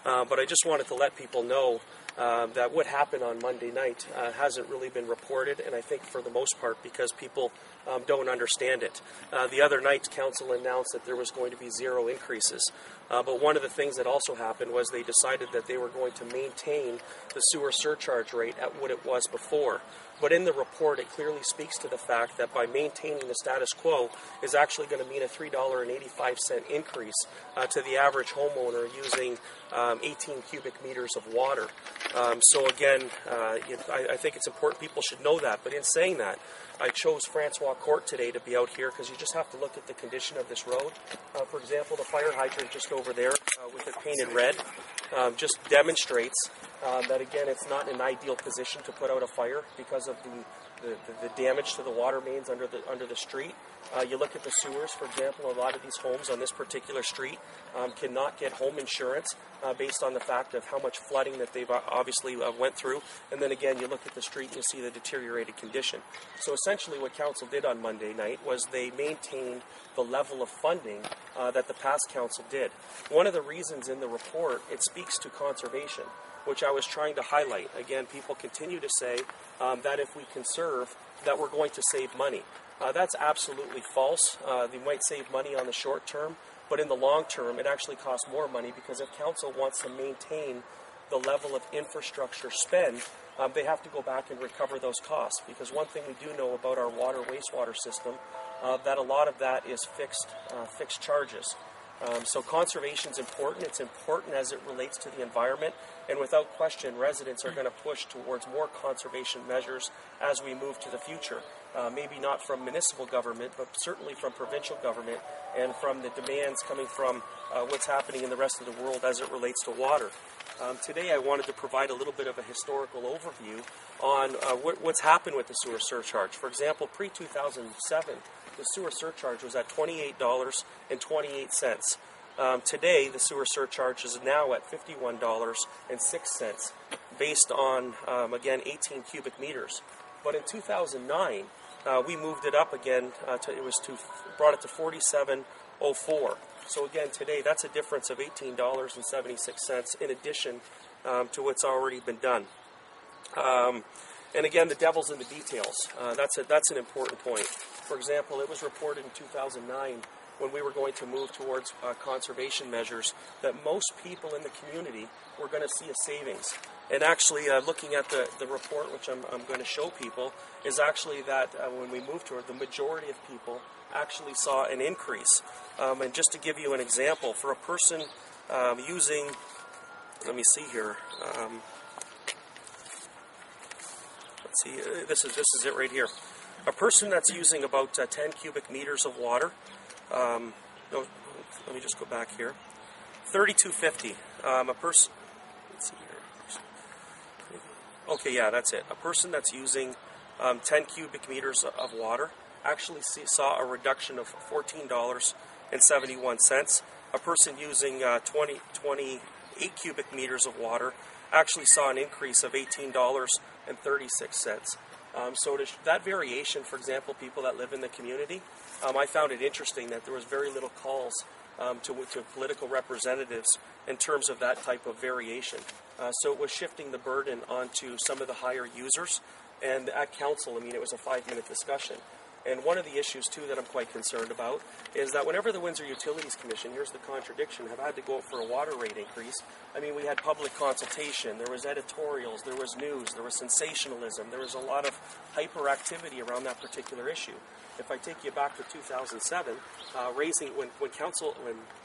But I just wanted to let people know that what happened on Monday night hasn't really been reported, and I think for the most part because people don't understand it. The other night, Council announced that there was going to be 0 increases. But one of the things that also happened was they decided that they were going to maintain the sewer surcharge rate at what it was before. But in the report, it clearly speaks to the fact that by maintaining the status quo is actually going to mean a $3.85 increase to the average homeowner using 18 cubic meters of water. So again, I think it's important people should know that. But in saying that, I chose Francois Court today to be out here because you just have to look at the condition of this road. For example, the fire hydrant just over there with it painted red just demonstrates that, again, it's not in an ideal position to put out a fire because of the damage to the water mains under the street. You look at the sewers, for example, a lot of these homes on this particular street cannot get home insurance based on the fact of how much flooding that they've obviously went through. And then again, you look at the street and you see the deteriorated condition. So essentially what Council did on Monday night was they maintained the level of funding that the past Council did. One of the reasons in the report, it speaks to conservation, which I was trying to highlight. Again, people continue to say that if we conserve, that we're going to save money. That's absolutely false. They might save money on the short term, but in the long term, it actually costs more money because if Council wants to maintain the level of infrastructure spend, they have to go back and recover those costs. Because one thing we do know about our water wastewater system, that a lot of that is fixed charges. So conservation is important. It's important as it relates to the environment, and without question, residents are going to push towards more conservation measures as we move to the future. Maybe not from municipal government, but certainly from provincial government and from the demands coming from what's happening in the rest of the world as it relates to water. Today I wanted to provide a little bit of a historical overview on what's happened with the sewer surcharge. For example, pre-2007, the sewer surcharge was at $28.28. Today, the sewer surcharge is now at $51.06, based on, again, 18 cubic meters. But in 2009, we moved it up again, brought it to $47.04. So again, today, that's a difference of $18.76 in addition to what's already been done. And again, the devil's in the details. That's an important point. For example, it was reported in 2009 when we were going to move towards conservation measures that most people in the community were going to see a savings. And actually, looking at the report, which I'm going to show people, is actually that when we moved toward, the majority of people actually saw an increase. And just to give you an example, for a person using, let me see here, let's see, this is it right here. A person that's using about 10 cubic meters of water, no, let me just go back here, $32.50. A person, let's see here. Okay, yeah, that's it. A person that's using 10 cubic meters of water actually saw a reduction of $14.71. A person using 28 cubic meters of water actually saw an increase of $18.36. So that variation, for example, people that live in the community, I found it interesting that there was very little calls to political representatives in terms of that type of variation. So it was shifting the burden onto some of the higher users. And at Council, I mean, it was a 5-minute discussion. And one of the issues, too, that I'm quite concerned about is that whenever the Windsor Utilities Commission, here's the contradiction, have had to go for a water rate increase, I mean, we had public consultation, there was editorials, there was news, there was sensationalism, there was a lot of hyperactivity around that particular issue. If I take you back to 2007, when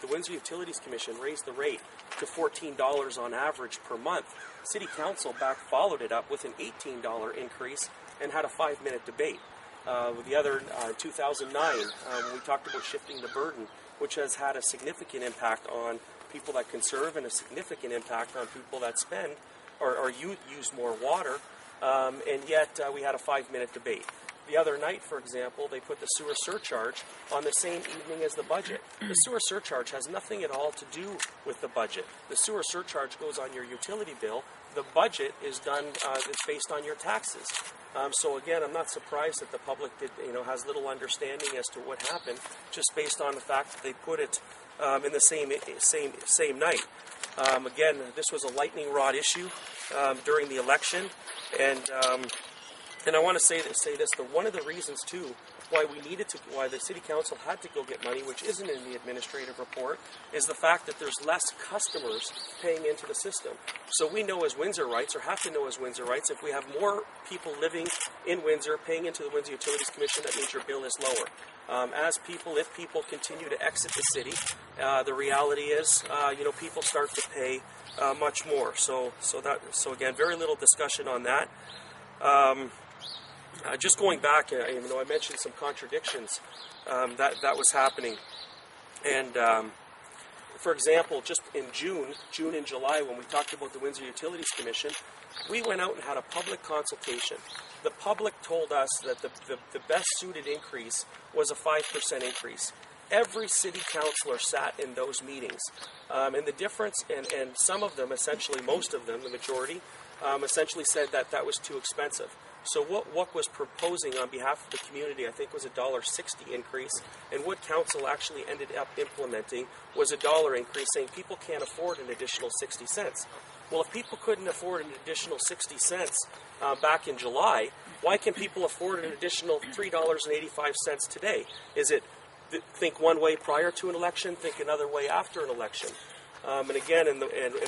the Windsor Utilities Commission raised the rate to $14 on average per month, City Council followed it up with an $18 increase and had a 5-minute debate. The other, 2009, we talked about shifting the burden, which has had a significant impact on people that conserve and a significant impact on people that spend or use more water, and yet we had a 5-minute debate. The other night, for example, they put the sewer surcharge on the same evening as the budget. The sewer surcharge has nothing at all to do with the budget. The sewer surcharge goes on your utility bill. The budget is done, it's based on your taxes. So again, I'm not surprised that the public has little understanding as to what happened, just based on the fact that they put it in the same night. Again, this was a lightning rod issue during the election, and I want to say this: that one of the reasons too why the city council had to go get money, which isn't in the administrative report, is the fact that there's less customers paying into the system. So we know as Windsorites, or have to know as Windsorites, if we have more people living in Windsor paying into the Windsor Utilities Commission, that means your bill is lower. If people continue to exit the city, the reality is, people start to pay much more. So again, very little discussion on that. Just going back, even though I mentioned some contradictions that was happening, and for example, just in June and July, when we talked about the Windsor Utilities Commission, we went out and had a public consultation. The public told us that the best suited increase was a 5% increase. Every city councillor sat in those meetings, and the difference, and some of them, essentially most of them, the majority, essentially said that was too expensive. So what was proposing on behalf of the community, I think, was a $1.60 increase, and what council actually ended up implementing was a $1 increase, saying people can't afford an additional 60 cents. Well, if people couldn't afford an additional 60 cents back in July, why can people afford an additional $3.85 today? Is it think one way prior to an election, think another way after an election? And again, and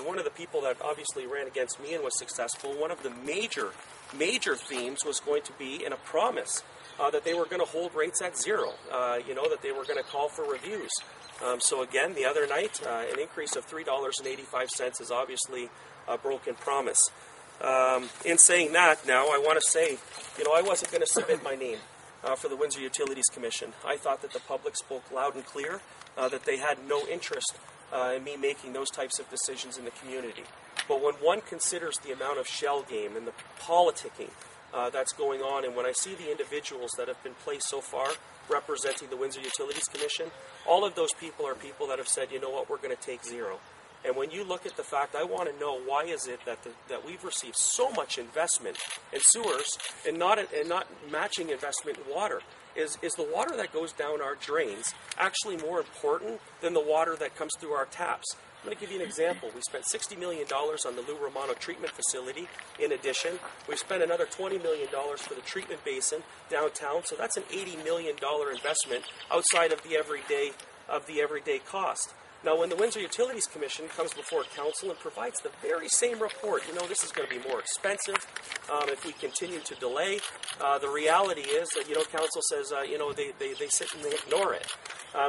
one of the people that obviously ran against me and was successful, one of the major themes was going to be in a promise that they were going to hold rates at zero, that they were going to call for reviews. So again, the other night, an increase of $3.85 is obviously a broken promise. In saying that, now I want to say, I wasn't going to submit my name for the Windsor Utilities Commission. I thought that the public spoke loud and clear, that they had no interest in me making those types of decisions in the community. But when one considers the amount of shell game and the politicking that's going on, and when I see the individuals that have been placed so far representing the Windsor Utilities Commission, all of those people are people that have said, you know what, we're going to take zero. And when you look at the fact, I want to know, why is it that we've received so much investment in sewers and not matching investment in water? Is the water that goes down our drains actually more important than the water that comes through our taps? I'm going to give you an example. We spent $60 million on the Lou Romano treatment facility. In addition, we've spent another $20 million for the treatment basin downtown. So that's an $80 million investment outside of the everyday cost. Now, when the Windsor Utilities Commission comes before council and provides the very same report, this is going to be more expensive if we continue to delay. The reality is that, council says, they sit and they ignore it.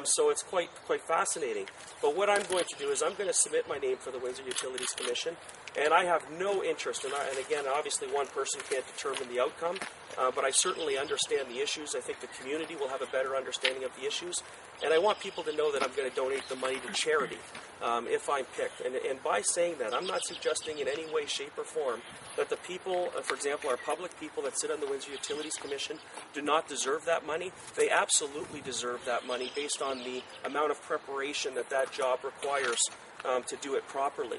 So it's quite fascinating. But what I'm going to do is I'm going to submit my name for the Windsor Utilities Commission, and I have no interest, and again, obviously one person can't determine the outcome, but I certainly understand the issues. I think the community will have a better understanding of the issues, and I want people to know that I'm going to donate the money to charity if I'm picked. And by saying that, I'm not suggesting in any way, shape, or form that the people, for example, our public people that sit on the Windsor Utilities Commission do not deserve that money. They absolutely deserve that money based on the amount of preparation that job requires to do it properly.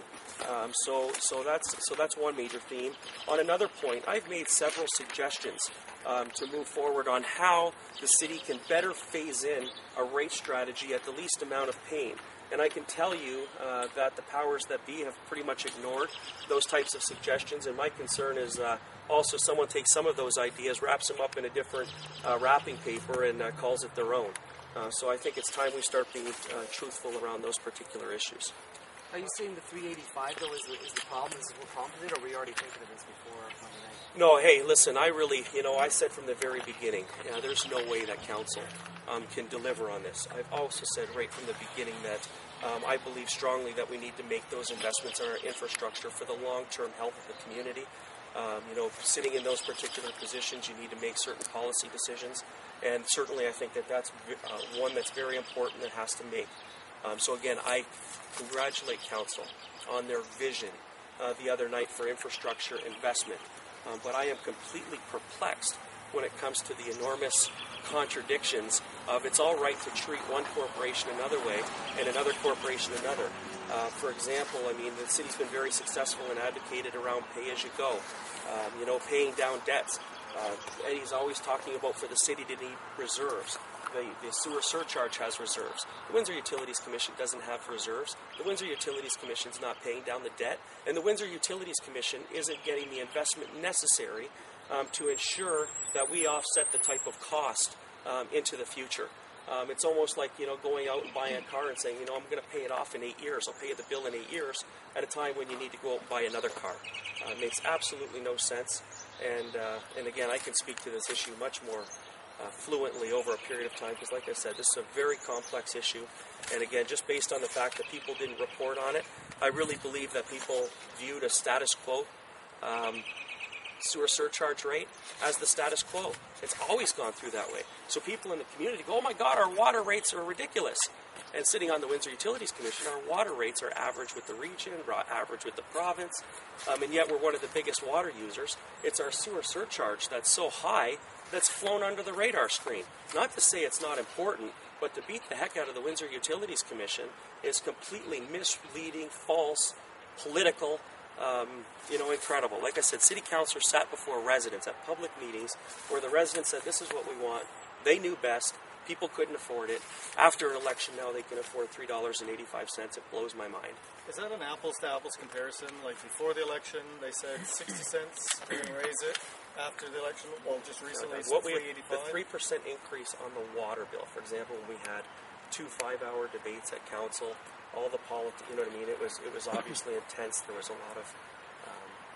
So that's one major theme. On another point, I've made several suggestions to move forward on how the city can better phase in a rate strategy at the least amount of pain. And I can tell you that the powers that be have pretty much ignored those types of suggestions. And my concern is also someone takes some of those ideas, wraps them up in a different wrapping paper, and calls it their own. So I think it's time we start being truthful around those particular issues. Are you saying the 385 though is the problem? Is what prompted it, or were you already thinking of this before Monday night? No, hey, listen, I really, I said from the very beginning, there's no way that council can deliver on this. I've also said right from the beginning that I believe strongly that we need to make those investments in our infrastructure for the long-term health of the community. Sitting in those particular positions, you need to make certain policy decisions, and certainly I think that's one that's very important that has to make. So again, I congratulate council on their vision the other night for infrastructure investment, but I am completely perplexed when it comes to the enormous contradictions of it's all right to treat one corporation another way and another corporation another. For example, the city's been very successful and advocated around pay-as-you-go, paying down debts. Eddie's always talking about for the city to need reserves. The sewer surcharge has reserves. The Windsor Utilities Commission doesn't have reserves. The Windsor Utilities Commission is not paying down the debt, and the Windsor Utilities Commission isn't getting the investment necessary to ensure that we offset the type of cost into the future. It's almost like, going out and buying a car and saying, I'm going to pay it off in 8 years. I'll pay you the bill in 8 years at a time when you need to go out and buy another car. It makes absolutely no sense. And again, I can speak to this issue much more fluently over a period of time because, like I said, this is a very complex issue. And again, just based on the fact that people didn't report on it, I really believe that people viewed a status quo sewer surcharge rate as the status quo. It's always gone through that way. So people in the community go, oh my God, our water rates are ridiculous. And sitting on the Windsor Utilities Commission, our water rates are average with the region, average with the province, and yet we're one of the biggest water users. It's our sewer surcharge that's so high that's flown under the radar screen. Not to say it's not important, but to beat the heck out of the Windsor Utilities Commission is completely misleading, false, political, incredible. Like I said, city councilors sat before residents at public meetings where the residents said, this is what we want. They knew best. People couldn't afford it. After an election now, they can afford $3.85. It blows my mind. Is that an apples-to-apples comparison? Like before the election, they said 60 cents, they're going to raise it. After the election, well, just recently, so $3.85? The 3% increase on the water bill, for example, when we had 2 5-hour debates at council, all the politics, you know what I mean? It was obviously intense. There was a lot of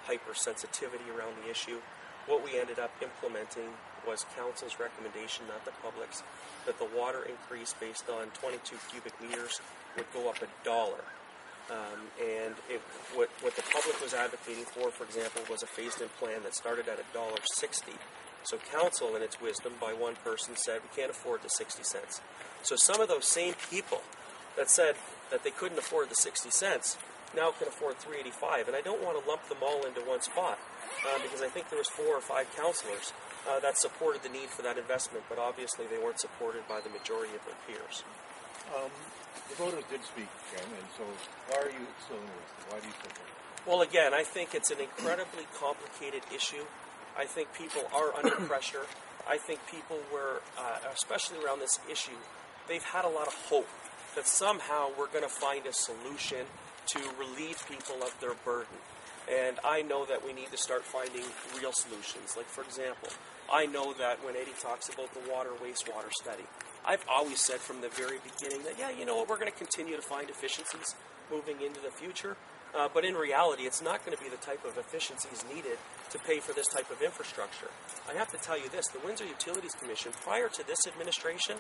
hypersensitivity around the issue. What we ended up implementing was council's recommendation, not the public's, that the water increase based on 22 cubic meters would go up $1. And what the public was advocating for example, was a phased-in plan that started at $1.60. So council, in its wisdom, by one person, said we can't afford the 60 cents. So some of those same people that said that they couldn't afford the 60 cents now can afford $3.85. And I don't want to lump them all into one spot because I think there was 4 or 5 councillors that supported the need for that investment, but obviously they weren't supported by the majority of their peers. The voters did speak, Ken, and so why are you still interested? Why do you still vote? Well, again, I think it's an incredibly complicated issue. I think people are under pressure. I think people were, especially around this issue, they've had a lot of hope that somehow we're going to find a solution to relieve people of their burden. And I know that we need to start finding real solutions. Like, for example, I know that when Eddie talks about the water wastewater study, I've always said from the very beginning that, yeah, you know what, we're going to continue to find efficiencies moving into the future. But in reality, it's not going to be the type of efficiencies needed to pay for this type of infrastructure. I have to tell you this, the Windsor Utilities Commission, prior to this administration,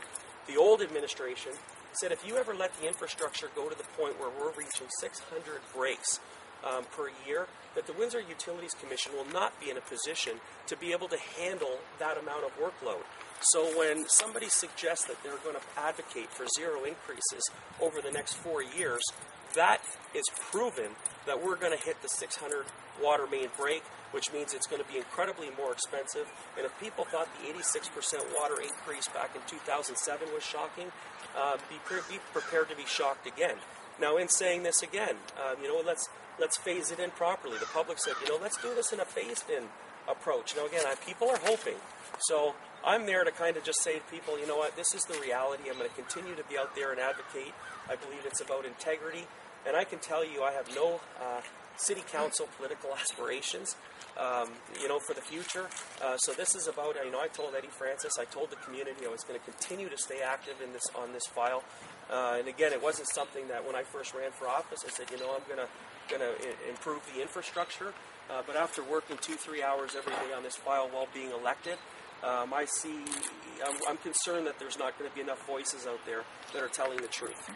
the old administration, said if you ever let the infrastructure go to the point where we're reaching 600 breaks per year, that the Windsor Utilities Commission will not be in a position to be able to handle that amount of workload. So when somebody suggests that they're going to advocate for 0 increases over the next 4 years, that is proven that we're going to hit the 600 water main break, which means it's going to be incredibly more expensive. And if people thought the 86% water increase back in 2007 was shocking, be prepared to be shocked again. Now, in saying this again, let's phase it in properly. The public said, let's do this in a phased-in approach. Now, again, people are hoping. So I'm there to kind of just say to people, you know what, this is the reality. I'm going to continue to be out there and advocate. I believe it's about integrity. And I can tell you I have no city council political aspirations, for the future. So this is about, I told Eddie Francis, I told the community I was going to continue to stay active on this file. And again, it wasn't something that when I first ran for office, I said, I'm going to improve the infrastructure. But after working 2-3 hours every day on this file while being elected, I'm concerned that there's not going to be enough voices out there that are telling the truth.